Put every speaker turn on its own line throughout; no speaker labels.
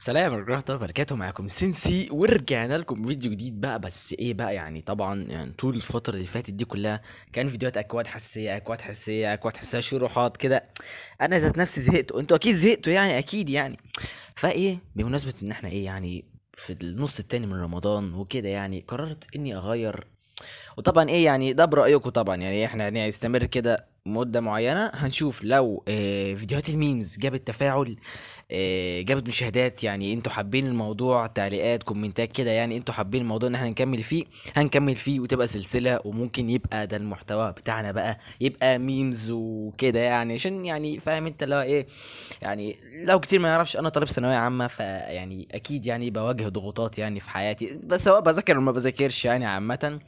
سلام ورحمة الله وبركاته. معاكم سينسي ورجعنا لكم فيديو جديد بقى. بس ايه بقى يعني طبعا يعني طول الفترة اللي فاتت دي كلها كان فيديوهات اكواد حساسية شروحات كده. انا ذات نفسي زهقت وانتوا اكيد زهقتوا يعني اكيد يعني. فايه بمناسبة ان احنا ايه يعني في النص التاني من رمضان وكده يعني قررت اني اغير. وطبعا ايه يعني ده برأيكم طبعا يعني احنا هنستمر كده مدة معينة هنشوف لو فيديوهات الميمز جابت تفاعل، جابت مشاهدات. يعني انتوا حابين الموضوع، تعليقات كومنتات كده، يعني انتوا حابين الموضوع ان احنا نكمل فيه هنكمل فيه وتبقى سلسلة. وممكن يبقى ده المحتوى بتاعنا بقى يبقى ميمز وكده يعني عشان يعني فاهم انت اللي هو ايه. يعني لو كتير ما يعرفش انا طالب ثانوية عامة فيعني اكيد يعني بواجه ضغوطات يعني في حياتي، بس سواء بذاكر ولا ما بذاكرش يعني عامة.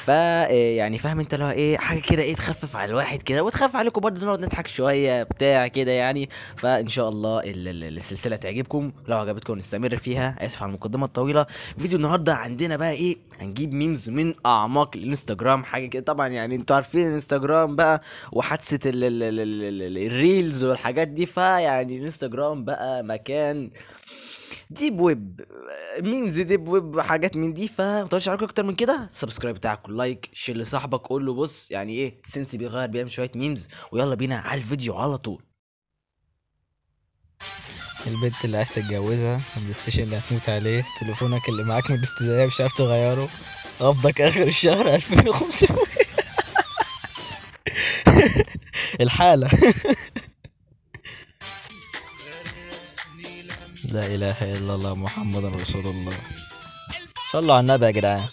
يعني فاهم انت اللي هو ايه حاجه كده ايه تخفف على الواحد كده وتخفف عليكم برضه نقعد نضحك شويه بتاع كده يعني. فان شاء الله السلسله تعجبكم. لو عجبتكم نستمر فيها. اسف على المقدمه الطويله. فيديو النهارده عندنا بقى ايه، هنجيب ميمز من اعماق الانستجرام حاجه كده. طبعا يعني انتوا عارفين الانستجرام بقى وحادثه الريلز والحاجات دي. فيعني الانستجرام بقى مكان ديب ويب، ميمز ديب ويب حاجات من دي. فمتقدرش عليكم اكتر من كده. سبسكرايب بتاعك لايك شير لصاحبك قول له بص يعني ايه سنسي بيغير بيعمل شويه ميمز. ويلا بينا على الفيديو على طول. البنت اللي عايز تتجوزها، البلاي ستيشن اللي هتموت عليه، تليفونك اللي معاك من الابتدائي مش عارف تغيره، قبضك اخر الشهر 2500. الحالة. لا اله الا الله محمد رسول الله. صلوا على النبي يا جدعان.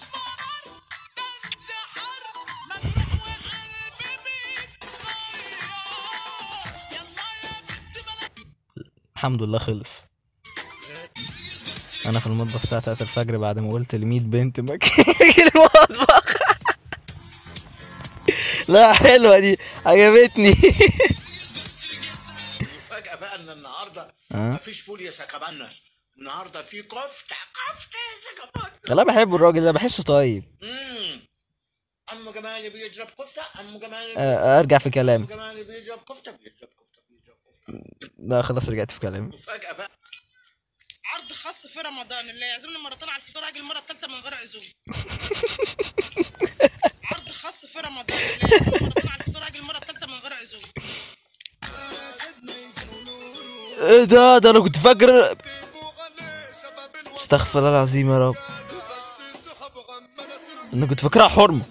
الحمد لله خلص. انا في المطبخ الساعه 3 الفجر بعد ما قلت ل 100 بنت مكان المطبخ. لا حلوه دي عجبتني.
المفاجأة بقى ان النهارده
اه
مفيش فول يا سكابانس. النهارده في كفتة يا سكابانس.
والله بحب الراجل ده بحسه طيب.
عم جمالي بيضرب كفتة، عم جمالي
ارجع في
عم
كلامي.
جمالي بيضرب كفتة.
لا خلاص رجعت في كلامي.
مفاجأة بقى.
عرض خاص في رمضان اللي يعزمني مرتين على الفطار اجي المره الثالثه من غير عزوم. عرض خاص في رمضان اللي يعزمني مرتين على الفطار اجي المره الثالثه من غير عزوم.
ايه ده انا كنت فاكر. استغفر الله العظيم يا رب. انا كنت فاكرها حرمه.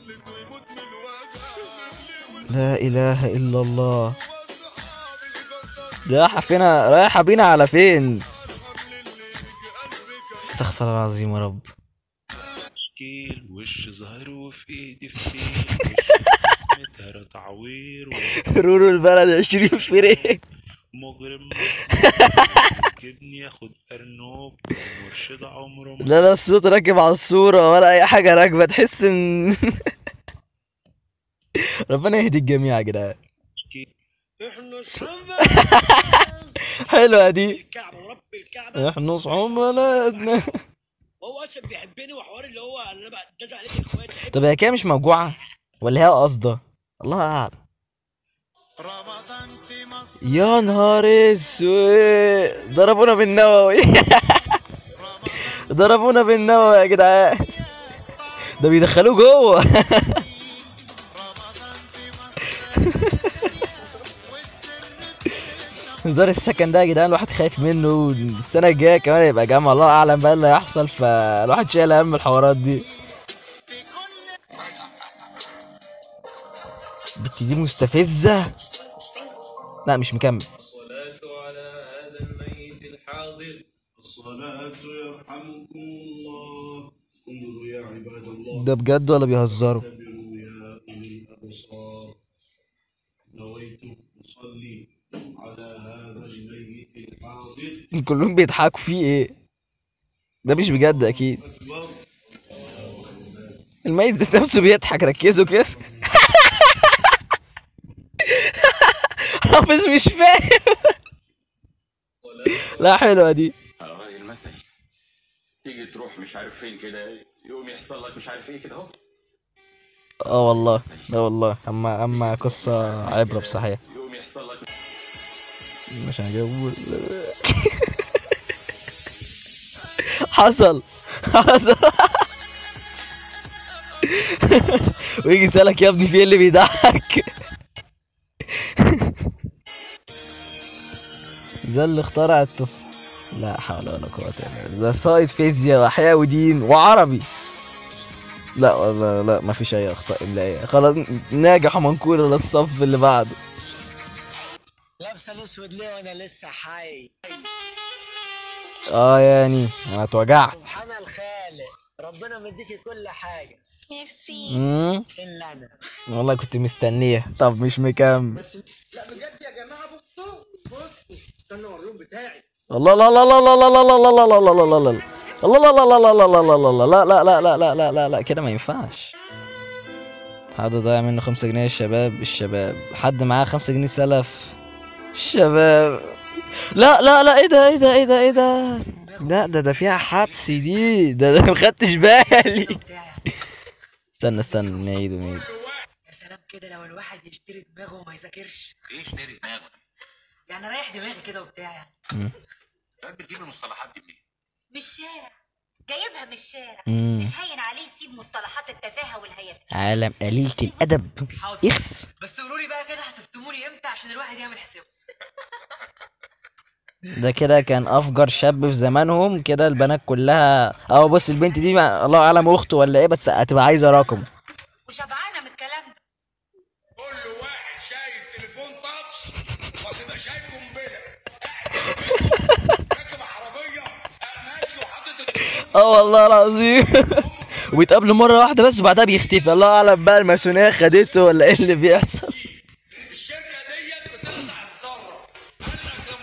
لا اله الا الله. رايحه فين، رايحه بينا على فين؟ استغفر الله العظيم يا رب.
تشكيل وش ظهر وفي ايدي فتيل وش اسمه تعوير
رورو البلد 20 فريق.
مجرم جبني ياخد ارنوب مرشد عمره
لا الصوت راكب على الصورة ولا أي حاجة راكبة، تحس إن ربنا يهدي الجميع يا جدعان.
احنا صحاب
حلوة دي.
الكعبة ورب الكعبة.
احنا صحاب بلدنا.
هو اصلا بيحبني وحوار اللي هو انا بعتذر عليك يا اخواتي.
طب هي كده مش موجوعة ولا هي قصده؟ الله أعلم.
رمضان في مصر
يا نهار اسود ضربونا بالنووي. ضربونا بالنووي يا جدعان. ده بيدخلوه جوه. نظام السكن ده يا جدعان الواحد خايف منه. السنة الجاية كمان يبقى جامعة، الله أعلم بقى اللي هيحصل. فالواحد شايل هم الحوارات دي. بس دي مستفزة. لا مش مكمل.
الصلاة على هذا الميت الحاضر. الصلاة يرحمكم الله. انظروا يا عباد الله.
ده بجد ولا بيهزروا؟
اعتبروا يا أولي الأبصار. نويت أصلي على هذا الميت الحاضر.
كلهم بيضحكوا فيه ايه؟ ده مش بجد اكيد.
أكبر.
الميت ذات نفسه بيضحك، ركزوا كده. حافظ مش فاهم. لا حلوة دي.
على رأي المثل تيجي تروح مش عارف فين كده يقوم يحصل لك مش عارف ايه كده اهو.
اه والله لا والله اما قصة عبرة بصحيح.
يقوم يحصل لك
مش هجيب. حصل ويجي يسألك يا ابني في ايه اللي بيضحك. ده اللي اخترع لا حول ولا قوة الا بالله. ده سايد فيزياء واحياء ودين وعربي. لا والله لا، ما فيش اي اخطاء املائيه. خلاص ناجح ومنقول للصف اللي بعده.
لابسه الاسود ليه وانا لسه حي؟
يعني انا اتوجعت.
سبحان الخالق، ربنا مديكي كل حاجه.
ميرسي.
الا انا.
والله كنت مستنيه. طب مش مكمل.
بس لا بجد يا جماعه، بصوا استنوا الروم بتاعي.
الله لا لا لا لا لا لا لا لا لا لا لا لا لا الله لا لا لا لا لا لا لا لا لا لا لا لا لا لا لا كده ما ينفعش. حد ضايع منه 5 جنيه. الشباب حد معاه 5 جنيه سلف. الشباب لا لا لا، ايه ده ايه ده ايه ده ايه ده؟ لا ده فيها حبس دي. ده مخدتش بالي. استنى نعيده.
يا سلام كده لو الواحد يشتري دماغه وما يذاكرش.
ايه اشتري دماغك؟
يعني رايح دماغي كده وبتاع يعني.
بتجيب المصطلحات دي منين؟
من الشارع، جايبها من الشارع.
مم.
مش هين عليه يسيب مصطلحات التفاهه والهيافه.
عالم قليلة الأدب.
حاضر.
اخس.
بس قولوا لي بقى كده هتفتموني امتى عشان الواحد يعمل حسابه.
ده كده كان أفجر شاب في زمانهم كده. البنات كلها بص البنت دي الله أعلم أخته ولا إيه، بس هتبقى عايزة رقم.
وشبعانه من الكلام ده.
كل واحد شايل تليفون تاتش وهتبقى شايل قنبله راكب عربيه ماشي وحاطط التليفون.
والله العظيم. وبيتقابلوا مرة واحدة بس وبعدها بيختفي. الله أعلم بقى الماسونية خدته ولا إيه اللي بيحصل.
الشركه ديت بتصنع الذره.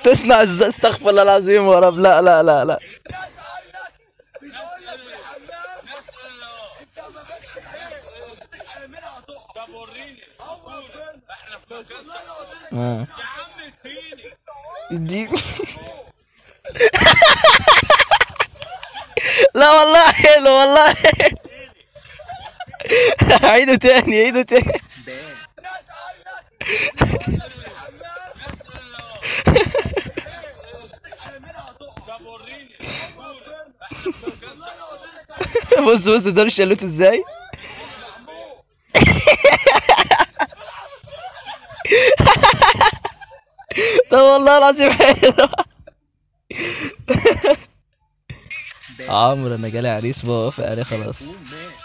تصنع ازاي؟ استغفر الله العظيم يا رب. لا لا لا لا. دي لا والله حلو والله. عيده تاني. بص دول شالوت ازاي. طب والله العظيم حلو. عمرو انا جالي عريس بوافق عليه خلاص.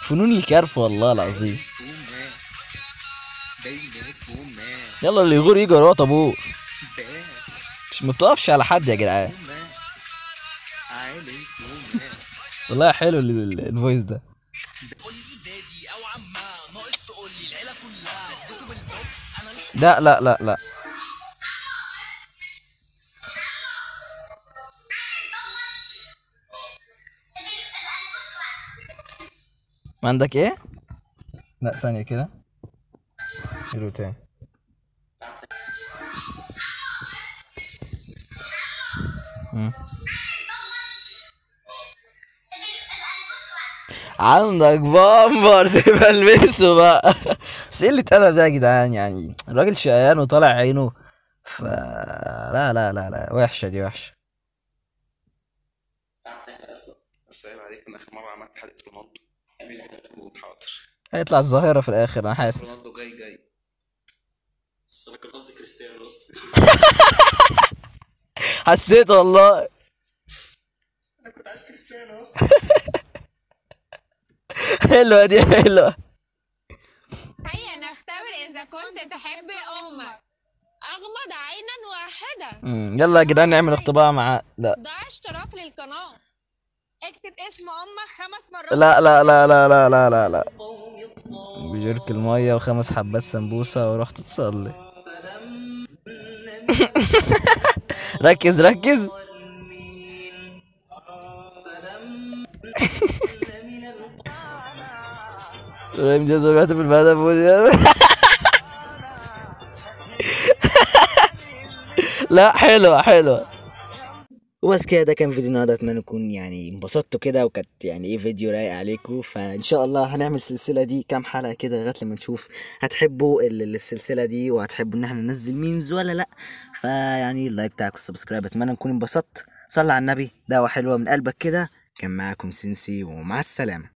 فنون الكرف والله العظيم. يلا اللي يغور يجي وراه طابور. مش متوقفش على حد يا جدعان. والله حلو الفويس ده. لا لا لا لا ما عندك ايه؟ لا ثانية كده. حلو تاني. عندك بامبرز بلبسه بقى. بس ايه اللي اتقلب ده يا جدعان؟ يعني الراجل شقيان وطالع عينه. لا لا لا لا، وحشة دي وحشة.
السلام عليكم. اخر مرة عملت حلقة رونالدو. اعمل حلقة حاضر.
هيطلع الظاهرة في الآخر أنا حاسس.
رونالدو جاي. بس انا كان قصدي كريستيانو اصلا.
حسيت والله.
انا كنت عايز كريستيانو اصلا.
حلوة دي حلوة.
هيا نختبر إذا كنت تحب أمك. أغمض عينا واحدة.
يلا يا جدعان نعمل اختبار مع
ده اشتراك للقناة. اكتب اسم أمك 5 مرات.
لا لا لا لا لا لا لا لا. بجرك المية و5 حبات سمبوسة ورحت تصلي. ركز. في لا حلوة.
وبس كده، ده كان فيديو النهارده. اتمنى تكون يعني انبسطتوا كده، وكانت يعني ايه فيديو رايق عليكم. فان شاء الله هنعمل السلسله دي كام حلقه كده لغايه لما نشوف هتحبوا السلسله دي وهتحبوا ان احنا ننزل ميمز ولا لا. فيعني اللايك بتاعك والسبسكرايب. اتمنى نكون انبسطت. صلي على النبي، دعوه حلوه من قلبك كده. كان معاكم سينسي ومع السلامة.